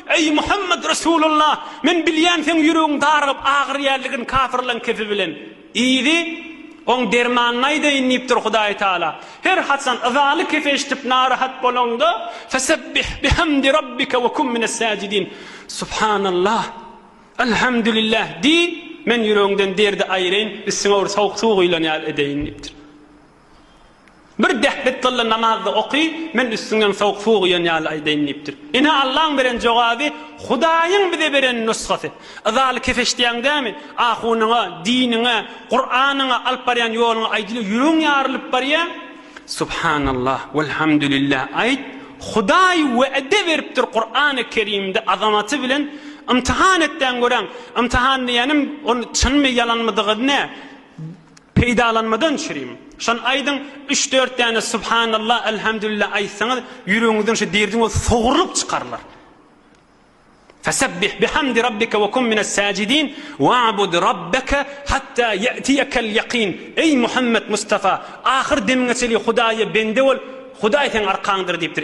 Ey Muhammed Resulullah, men bilýän sen ýüregiň dargyp agyr ýerligin kafirlen kefi bilen. Ýygy on dermanyny aýdynipdir Hudaý Taala. Her haçan azaly kefeştip narahat bolanda, fesebbih bihamdi rabbika ve kum minas sajidin. Subhanallah. Elhamdülillah di men ýüregiňden derdi aýryn, üstüňe bir sowuk suw ýylan edýänipdir. Bir dehbetli namazda oky, men üstünden sowuk suw ýylan edýänipdir. Ine Allahyň beren jogaby, Hudaýyň bize beren nusgaty. Azaly kefeşdiýäňdämi? Ahunyňa, diniňe, Qur'anyňa alyp barýan ýoluňa aýdyly ýüregiň ýarylyp barýar. Subhanallah welhamdülillah aýt. Hudaý wa'de beripdir Qur'any Kerimde azamaty bilen. İmtihan etden gören, imtihan diýenim onu çynmy ýalanmadygyny peýdalanmadan çyryym. Şon aýdyň 3-4 tane subhanallah, elhamdülillah aýtsaňyz ýüregiňizden şu derdiň o sogurlyp çykarlar. Fesebbih bihamdi rabbika ve kum minas sajidin wa'bud rabbaka hatta ya'tiyakel yaqin. Ey Muhammed Mustafa, ahir demiňe çeli Hudaýa bende bol, Hudaý sen arkaňdyr diýipdir.